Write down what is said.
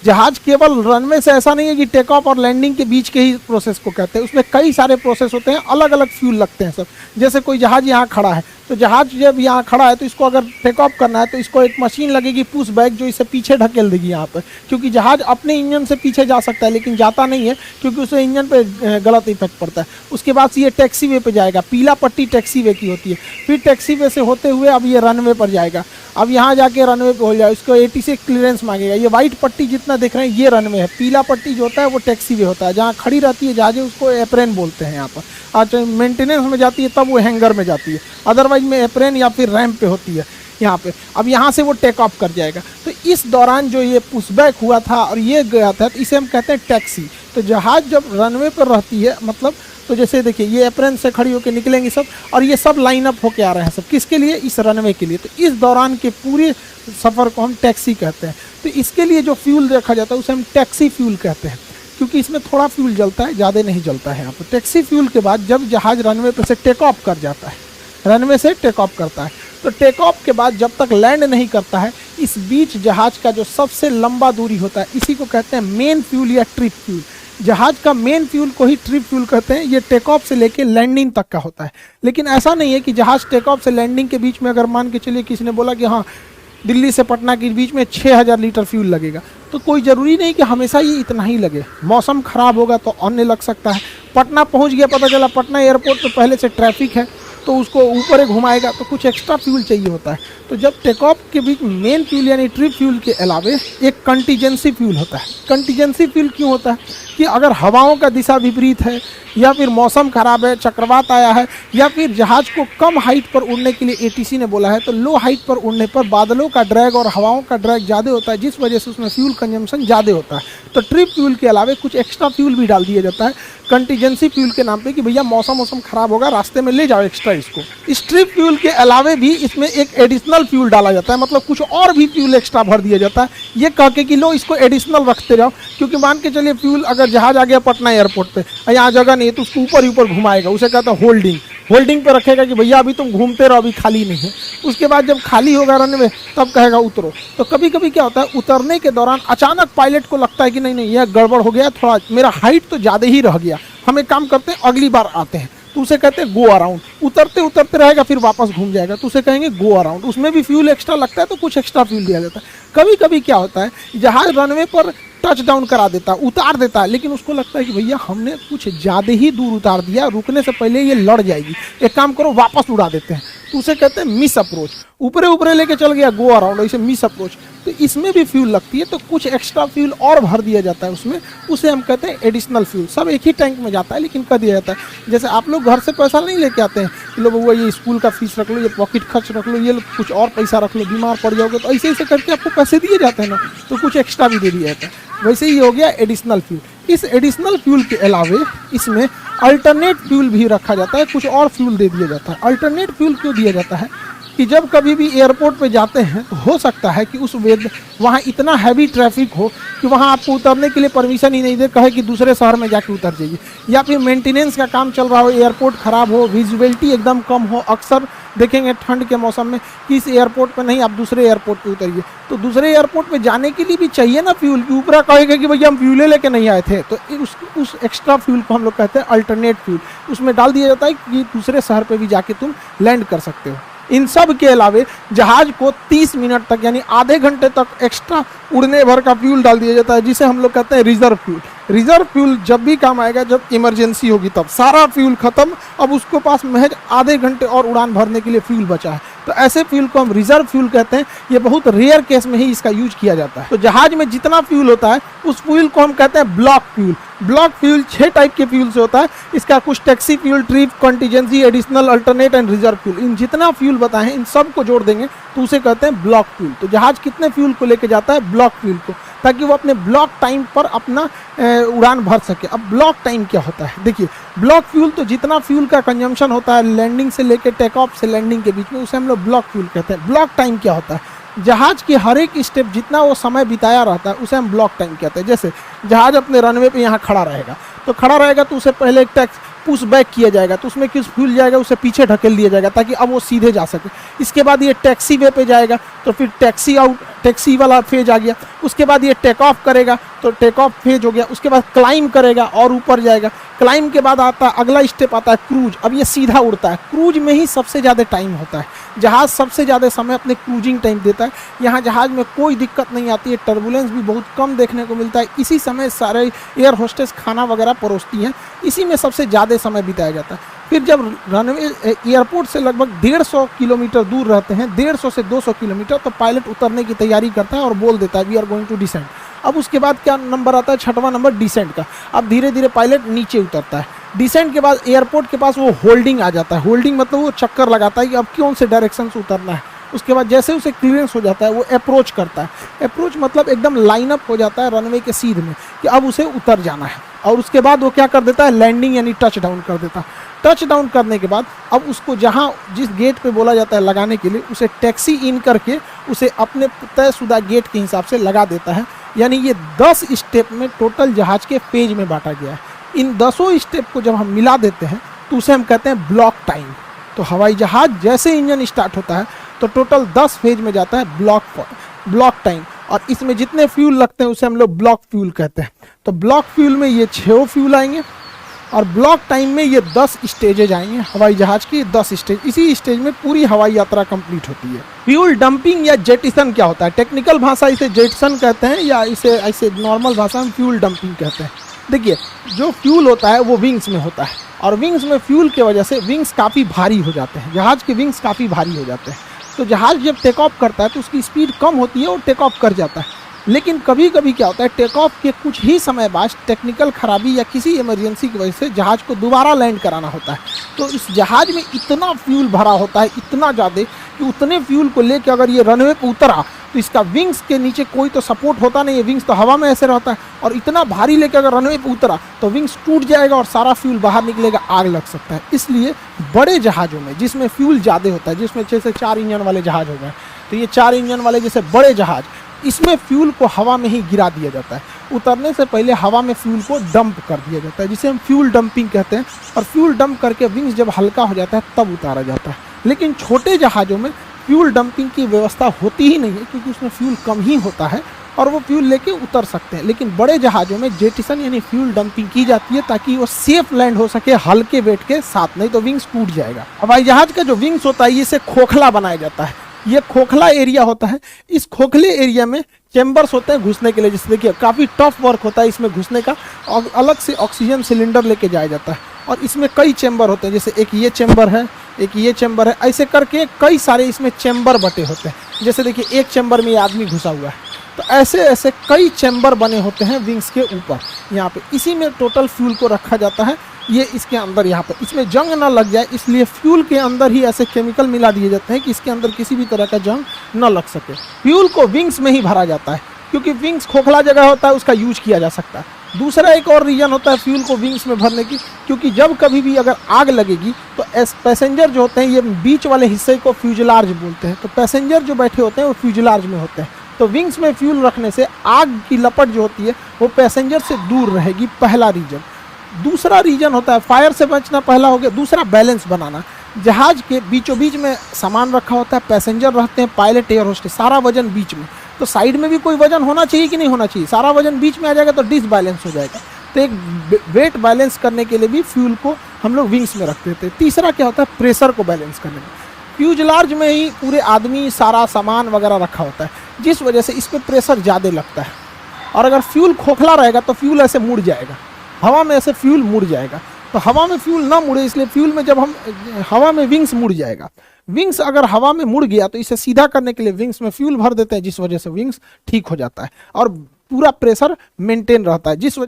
जहाज केवल रनवे से ऐसा नहीं है कि टेक ऑफ और लैंडिंग के बीच के ही प्रोसेस को कहते हैं, उसमें कई सारे प्रोसेस होते हैं, अलग अलग फ्यूल लगते हैं सब। जैसे कोई जहाज यहाँ खड़ा है, तो जहाज जब यहाँ खड़ा है तो इसको अगर टेक ऑफ करना है तो इसको एक मशीन लगेगी पुश बैक, जो इसे पीछे ढकेल देगी यहाँ पर, क्योंकि जहाज अपने इंजन से पीछे जा सकता है लेकिन जाता नहीं है क्योंकि उसे इंजन पे गलत इफेक्ट पड़ता है। उसके बाद से ये टैक्सी वे पे जाएगा, पीला पट्टी टैक्सी वे की होती है, फिर टैक्सी वे से होते हुए अब ये रनवे पर जाएगा। अब यहाँ जाके रनवे पे हो जाए, इसको ATC क्लियरेंस मांगेगा। ये वाइट पट्टी जितना देख रहे हैं ये रनवे है, पीला पट्टी जो होता है वो टैक्सी वे होता है, जहाँ खड़ी रहती है जहाजें उसको एप्रेन बोलते हैं यहाँ पर। आज मेंटेनेंस में जाती है तब वो हैंगर में जाती है, अदरवाइज में एप्रेन या फिर रैंप पे होती है यहाँ पे। अब यहाँ से वो टेक ऑफ कर जाएगा। तो इस दौरान जो ये पुशबैक हुआ था और ये गया था, तो इसे हम कहते हैं टैक्सी। तो जहाज जब रनवे पर रहती है मतलब, तो जैसे देखिए ये अप्रेन से खड़ी होकर निकलेंगे सब, और ये सब लाइन अप होके आ रहे हैं सब, किसके लिए? इस रनवे के लिए। तो इस दौरान के पूरे सफ़र को हम टैक्सी कहते हैं। तो इसके लिए जो फ्यूल रखा जाता है उसे हम टैक्सी फ्यूल कहते हैं, क्योंकि इसमें थोड़ा फ्यूल जलता है, ज़्यादा नहीं जलता है यहाँ पर। टैक्सी फ्यूल के बाद जब जहाज रनवे पर से टेक ऑफ कर जाता है, रनवे से टेक ऑफ करता है, तो टेक ऑफ के बाद जब तक लैंड नहीं करता है, इस बीच जहाज का जो सबसे लंबा दूरी होता है, इसी को कहते हैं मेन फ्यूल या ट्रिप फ्यूल। जहाज का मेन फ्यूल को ही ट्रिप फ्यूल कहते हैं। ये टेक ऑफ से लेके लैंडिंग तक का होता है। लेकिन ऐसा नहीं है कि जहाज टेक ऑफ से लैंडिंग के बीच में अगर मान के चलिए किसी ने बोला कि हाँ दिल्ली से पटना के बीच में 6000 लीटर फ्यूल लगेगा, तो कोई ज़रूरी नहीं कि हमेशा ये इतना ही लगे। मौसम ख़राब होगा तो अन्य लग सकता है। पटना पहुंच गया, पता चला पटना एयरपोर्ट पे पहले से ट्रैफिक है, तो उसको ऊपर ही घुमाएगा, तो कुछ एक्स्ट्रा फ्यूल चाहिए होता है। तो जब टेक ऑफ के बीच मेन फ्यूल यानी ट्रिप फ्यूल के अलावे एक कंटीजेंसी फ्यूल होता है। कंटीजेंसी फ्यूल क्यों होता है? कि अगर हवाओं का दिशा विपरीत है, या फिर मौसम खराब है, चक्रवात आया है, या फिर जहाज को कम हाइट पर उड़ने के लिए ATC ने बोला है, तो लो हाइट पर उड़ने पर बादलों का ड्रैग और हवाओं का ड्रैग ज़्यादा होता है, जिस वजह से उसमें फ्यूल कंजम्पशन ज़्यादा होता है। तो ट्रिप फ्यूल के अलावे कुछ एक्स्ट्रा फ्यूल भी डाल दिया जाता है कंटीजेंसी फ्यूल के नाम पे, कि भैया मौसम खराब होगा, रास्ते में ले जाओ एक्स्ट्रा इसको। इस ट्रिप फ्यूल के अलावे भी इसमें एक एडिशनल फ्यूल डाला जाता है, मतलब कुछ और भी फ्यूल एक्स्ट्रा भर दिया जाता है, ये कह के कि लो इसको एडिशनल रखते जाओ। क्योंकि मान के चलिए फ्यूल अगर जहाज आ गया पटना एयरपोर्ट पे, यहाँ जगह नहीं है, तो उसको ऊपर ही ऊपर घुमाएगा, उसे कहता है होल्डिंग। होल्डिंग पे रखेगा कि भैया अभी तुम घूमते रहो, अभी खाली नहीं है। उसके बाद जब खाली होगा रनवे तब कहेगा उतरो। तो कभी कभी क्या होता है, उतरने के दौरान अचानक पायलट को लगता है कि नहीं यह गड़बड़ हो गया, थोड़ा मेरा हाइट तो ज़्यादा ही रह गया, हम एक काम करते हैं अगली बार आते हैं, तो उसे कहते हैं गो अराउंड। उतरते उतरते रहेगा फिर वापस घूम जाएगा, तो उसे कहेंगे गो अराउंड। उसमें भी फ्यूल एक्स्ट्रा लगता है, तो कुछ एक्स्ट्रा फ्यूल दिया जाता है। कभी कभी क्या होता है, जहाज रनवे पर टच डाउन करा देता है, उतार देता है, लेकिन उसको लगता है कि भैया हमने कुछ ज़्यादा ही दूर उतार दिया, रुकने से पहले ये लड़ जाएगी, एक काम करो वापस उड़ा देते हैं, तो उसे कहते हैं मिस अप्रोच। ऊपरे ऊपरे लेके चल गया गो अराउंड, इसे मिस अप्रोच। तो इसमें भी फ्यूल लगती है, तो कुछ एक्स्ट्रा फ्यूल और भर दिया जाता है उसमें, उसे हम कहते हैं एडिशनल फ्यूल। सब एक ही टैंक में जाता है लेकिन कर दिया जाता है। जैसे आप लोग घर से पैसा नहीं लेके आते हैं कि लो वो ये स्कूल का फीस रख लो, ये पॉकेट खर्च रख लो, ये कुछ और पैसा रख लो, बीमार पड़ जाओगे, तो ऐसे ऐसे करके आपको पैसे दिए जाते हैं ना, तो कुछ एक्स्ट्रा भी दे दिया जाता है। वैसे ही हो गया एडिशनल फ्यूल। इस एडिशनल फ्यूल के अलावे इसमें अल्टरनेट फ्यूल भी रखा जाता है, कुछ और फ्यूल दे दिया जाता है। अल्टरनेट फ्यूल क्यों दिया जाता है कि जब कभी भी एयरपोर्ट पे जाते हैं तो हो सकता है कि उस वेद वहाँ इतना हैवी ट्रैफिक हो कि वहाँ आपको उतरने के लिए परमिशन ही नहीं दे, कहे कि दूसरे शहर में जाके उतर जाइए, या फिर मेंटेनेंस का काम चल रहा हो, एयरपोर्ट ख़राब हो, विजिबिलिटी एकदम कम हो। अक्सर देखेंगे ठंड के मौसम में कि इस एयरपोर्ट पे नहीं, आप दूसरे एयरपोर्ट पे उतरिए, तो दूसरे एयरपोर्ट पे जाने के लिए भी चाहिए ना फ्यूल, कि ऊपरा कहेगा कि भैया हम फ्यूले लेके नहीं आए थे, तो उस एक्स्ट्रा फ्यूल को हम लोग कहते हैं अल्टरनेट फ्यूल। उसमें डाल दिया जाता है कि दूसरे शहर पे भी जाके तुम लैंड कर सकते हो। इन सब के अलावे जहाज को 30 मिनट तक यानी आधे घंटे तक एक्स्ट्रा उड़ने भर का फ्यूल डाल दिया जाता है, जिसे हम लोग कहते हैं रिजर्व फ्यूल। रिजर्व फ्यूल जब भी काम आएगा, जब इमरजेंसी होगी तब। सारा फ्यूल खत्म, अब उसके पास महज आधे घंटे और उड़ान भरने के लिए फ्यूल बचा है, तो ऐसे फ्यूल को हम रिजर्व फ्यूल कहते हैं। ये बहुत रेयर केस में ही इसका यूज किया जाता है। तो जहाज में जितना फ्यूल होता है उस फ्यूल को हम कहते हैं block fuel. Block fuel 6 type के फ्यूल से होता है। इसका कुछ taxi fuel, trip, contingency, additional, alternate and reserve fuel, इन जितना फ्यूल बताए हैं इन सब को जोड़ देंगे तो उसे कहते हैं ब्लॉक फ्यूल। तो जहाज कितने फ्यूल को लेके जाता है? ब्लॉक फ्यूल को, ताकि वो अपने ब्लॉक टाइम पर अपना उड़ान भर सके। अब ब्लॉक टाइम क्या होता है? देखिए, ब्लॉक फ्यूल तो जितना फ्यूल का कंजम्पशन होता है लैंडिंग से लेकर टेक ऑफ से लैंडिंग के बीच में, उसे हम लोग ब्लॉक फ्यूल कहते हैं। ब्लॉक टाइम क्या होता है? जहाज की हर एक स्टेप जितना वो समय बिताया रहता है उसे हम ब्लॉक टाइम कहते हैं। जैसे जहाज अपने रनवे पे यहाँ खड़ा रहेगा, तो खड़ा रहेगा तो उसे पहले एक पुश बैक किया जाएगा तो उसमें कुछ फ्यूल जाएगा, उसे पीछे ढकेल दिया जाएगा ताकि अब वो सीधे जा सके। इसके बाद ये टैक्सी वे पे जाएगा तो फिर टैक्सी वाला फेज आ गया। उसके बाद ये टेक ऑफ करेगा तो टेक ऑफ फेज हो गया। उसके बाद क्लाइम करेगा और ऊपर जाएगा। क्लाइम के बाद आता है अगला स्टेप आता है क्रूज। अब ये सीधा उड़ता है। क्रूज में ही सबसे ज़्यादा टाइम होता है। जहाज़ सबसे ज़्यादा समय अपने क्रूजिंग टाइम देता है। यहाँ जहाज़ में कोई दिक्कत नहीं आती है, टर्बुलेंस भी बहुत कम देखने को मिलता है। इसी समय सारे एयर होस्टेस खाना वगैरह परोसती हैं, इसी में सबसे ज़्यादा समय बिताया जाता है। फिर जब रनवे एयरपोर्ट से लगभग 150 किलोमीटर दूर रहते हैं, 150 से 200 किलोमीटर, तो पायलट उतरने की तैयारी करता है और बोल देता है we are going to descend. अब उसके बाद क्या नंबर आता है, छठवां नंबर डिसेंट का। अब धीरे धीरे पायलट नीचे उतरता है। डिसेंट के बाद एयरपोर्ट के पास वो होल्डिंग आ जाता है। होल्डिंग मतलब वो चक्कर लगाता है कि अब कौन से डायरेक्शन से उतरना है। उसके बाद जैसे उसे क्लियरेंस हो जाता है वो अप्रोच करता है। अप्रोच मतलब एकदम लाइनअप हो जाता है रनवे के सीध में कि अब उसे उतर जाना है। और उसके बाद वो क्या कर देता है, लैंडिंग यानी टच डाउन कर देता है। टच डाउन करने के बाद अब उसको जहाँ जिस गेट पे बोला जाता है लगाने के लिए, उसे टैक्सी इन करके उसे अपने तयशुदा गेट के हिसाब से लगा देता है। यानी ये 10 स्टेप में टोटल जहाज के पेज में बांटा गया है। इन 10 स्टेप को जब हम मिला देते हैं तो उसे हम कहते हैं ब्लॉक टाइम। तो हवाई जहाज जैसे इंजन स्टार्ट होता है तो टोटल 10 फेज में जाता है ब्लॉक टाइम। और इसमें जितने फ्यूल लगते हैं उसे हम लोग ब्लॉक फ्यूल कहते हैं। तो ब्लॉक फ्यूल में ये 6 फ्यूल आएंगे और ब्लॉक टाइम में ये 10 स्टेजेज आएंगे। हवाई जहाज की 10 स्टेज, इसी स्टेज में पूरी हवाई यात्रा कंप्लीट होती है। फ्यूल डंपिंग या जेटिसन क्या होता है? टेक्निकल भाषा इसे जेटिसन कहते हैं या इसे ऐसे नॉर्मल भाषा में फ्यूल डंपिंग कहते हैं। देखिए, जो फ्यूल होता है वो विंग्स में होता है और विंग्स में फ्यूल की वजह से विंग्स काफ़ी भारी हो जाते हैं। जहाज के विंग्स काफ़ी भारी हो जाते हैं। तो जहाज जब टेक ऑफ करता है तो उसकी स्पीड कम होती है और टेक ऑफ कर जाता है। लेकिन कभी कभी क्या होता है, टेक ऑफ के कुछ ही समय बाद टेक्निकल खराबी या किसी इमरजेंसी की वजह से जहाज को दोबारा लैंड कराना होता है। तो इस जहाज में इतना फ्यूल भरा होता है, इतना ज़्यादा कि उतने फ्यूल को लेकर अगर ये रनवे पर उतरा तो इसका विंग्स के नीचे कोई तो सपोर्ट होता नहीं है, विंग्स तो हवा में ऐसे रहता है। और इतना भारी लेकर अगर रनवे पर उतरा तो विंग्स टूट जाएगा और सारा फ्यूल बाहर निकलेगा, आग लग सकता है। इसलिए बड़े जहाज़ों में जिसमें फ्यूल ज़्यादा होता है, जिसमें जैसे 4 इंजन वाले जहाज हो गए, तो ये 4 इंजन वाले जैसे बड़े जहाज, इसमें फ्यूल को हवा में ही गिरा दिया जाता है। उतरने से पहले हवा में फ्यूल को डंप कर दिया जाता है, जिसे हम फ्यूल डंपिंग कहते हैं। और फ्यूल डंप करके विंग्स जब हल्का हो जाता है तब उतारा जाता है। लेकिन छोटे जहाज़ों में फ्यूल डंपिंग की व्यवस्था होती ही नहीं है, क्योंकि उसमें फ्यूल कम ही होता है और वो फ्यूल लेके उतर सकते हैं। लेकिन बड़े जहाज़ों में जेटिसन यानी फ्यूल डंपिंग की जाती है ताकि वो सेफ लैंड हो सके हल्के वेट के साथ, नहीं तो विंग्स टूट जाएगा। हवाई जहाज का जो विंग्स होता है इसे खोखला बनाया जाता है। ये खोखला एरिया होता है। इस खोखले एरिया में चैम्बर्स होते हैं घुसने के लिए। जैसे देखिए, काफ़ी टफ वर्क होता है इसमें घुसने का, और अलग से ऑक्सीजन सिलेंडर लेके जाया जाता है। और इसमें कई चैम्बर होते हैं, जैसे एक ये चैम्बर है, एक ये चैम्बर है, ऐसे करके कई सारे इसमें चैम्बर बटे होते हैं। जैसे देखिए, एक चैम्बर में ये आदमी घुसा हुआ है, तो ऐसे ऐसे कई चैम्बर बने होते हैं विंग्स के ऊपर यहाँ पे। इसी में टोटल फ्यूल को रखा जाता है। ये इसके अंदर यहाँ पर, इसमें जंग ना लग जाए इसलिए फ्यूल के अंदर ही ऐसे केमिकल मिला दिए जाते हैं कि इसके अंदर किसी भी तरह का जंग न लग सके। फ्यूल को विंग्स में ही भरा जाता है, क्योंकि विंग्स खोखला जगह होता है, उसका यूज किया जा सकता है। दूसरा एक और रीजन होता है फ्यूल को विंग्स में भरने की, क्योंकि जब कभी भी अगर आग लगेगी तो पैसेंजर जो होते हैं, ये बीच वाले हिस्से को फ्यूजलार्ज बोलते हैं, तो पैसेंजर जो बैठे होते हैं वो फ्यूजलार्ज में होते हैं। तो विंग्स में फ्यूल रखने से आग की लपट जो होती है वो पैसेंजर से दूर रहेगी, पहला रीजन। दूसरा रीजन होता है फायर से बचना, पहला हो गया। दूसरा बैलेंस बनाना। जहाज के बीचों बीच में सामान रखा होता है, पैसेंजर रहते हैं, पायलट, एयर होस्टेस, सारा वजन बीच में। तो साइड में भी कोई वजन होना चाहिए कि नहीं होना चाहिए? सारा वजन बीच में आ जाएगा तो डिसबैलेंस हो जाएगा। तो एक वेट बैलेंस करने के लिए भी फ्यूल को हम लोग विंग्स में रखते थे। तीसरा क्या होता है, प्रेशर को बैलेंस करने में। फ्यूजलार्ज में ही पूरे आदमी, सारा सामान वगैरह रखा होता है, जिस वजह से इस पर प्रेशर ज़्यादा लगता है। और अगर फ्यूल खोखला रहेगा तो फ्यूल ऐसे मुड़ जाएगा, हवा में ऐसे फ्यूल मुड़ जाएगा। तो हवा में फ्यूल ना मुड़े, इसलिए फ्यूल में जब हम हवा में विंग्स मुड़ जाएगा। विंग्स अगर हवा में मुड़ गया तो इसे सीधा करने के लिए विंग्स में फ्यूल भर देते हैं, जिस वजह से विंग्स ठीक हो जाता है और पूरा प्रेशर मेंटेन रहता है, जिस